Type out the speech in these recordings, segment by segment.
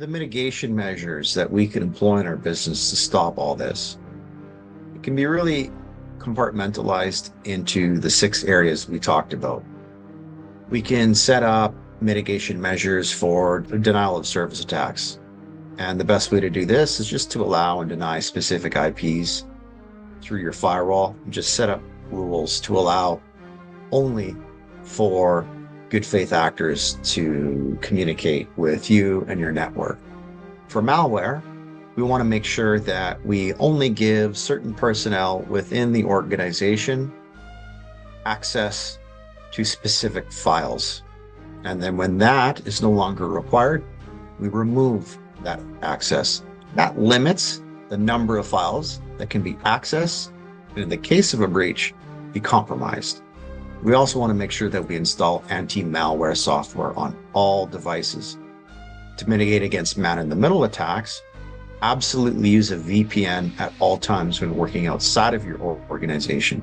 the mitigation measures that we can employ in our business to stop all this, it can be really compartmentalized into the 6 areas we talked about. We can set up mitigation measures for denial of service attacks. And the best way to do this is just to allow and deny specific IPs through your firewall. Just set up rules to allow only for good faith actors to communicate with you and your network. For malware, we want to make sure that we only give certain personnel within the organization access to specific files. And then when that is no longer required, we remove that access. That limits the number of files that can be accessed, and in the case of a breach, be compromised. We also want to make sure that we install anti-malware software on all devices. To mitigate against man-in-the-middle attacks, absolutely use a VPN at all times when working outside of your organization.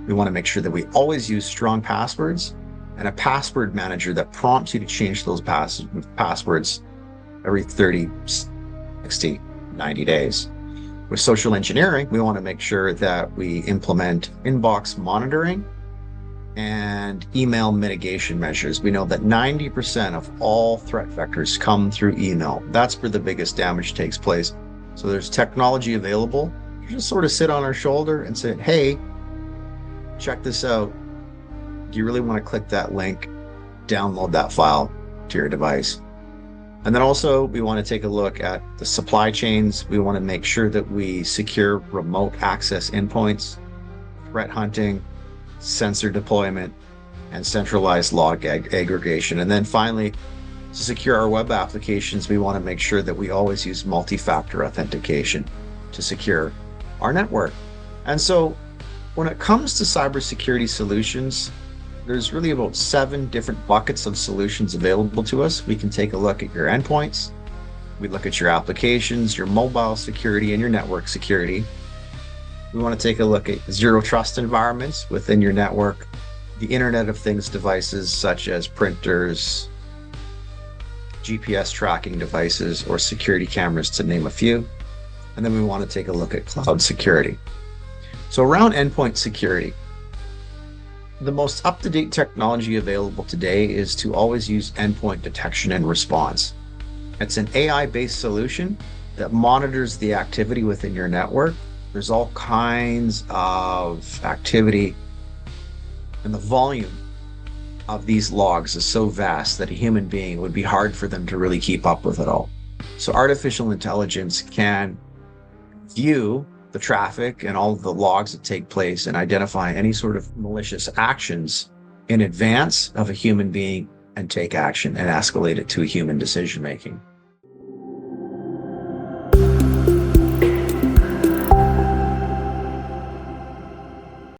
We want to make sure that we always use strong passwords and a password manager that prompts you to change those passwords every 30, 60, 90 days. With social engineering, we want to make sure that we implement inbox monitoring and email mitigation measures. We know that 90% of all threat vectors come through email. That's where the biggest damage takes place. So there's technology available. You just sort of sit on our shoulder and say, hey, check this out. Do you really want to click that link, download that file to your device? And then also we want to take a look at the supply chains. We want to make sure that we secure remote access endpoints, threat hunting, sensor deployment, and centralized log aggregation. And then finally, to secure our web applications, we want to make sure that we always use multi-factor authentication to secure our network. And so when it comes to cybersecurity solutions, there's really about 7 different buckets of solutions available to us. We can take a look at your endpoints. We look at your applications, your mobile security, and your network security. We want to take a look at zero trust environments within your network, the Internet of Things devices such as printers, GPS tracking devices, or security cameras, to name a few. And then we want to take a look at cloud security. So around endpoint security, the most up-to-date technology available today is to always use endpoint detection and response. It's an AI-based solution that monitors the activity within your network. There's all kinds of activity, and the volume of these logs is so vast that a human being would be hard for them to really keep up with it all. So artificial intelligence can view the traffic and all of the logs that take place and identify any sort of malicious actions in advance of a human being and take action and escalate it to a human decision making.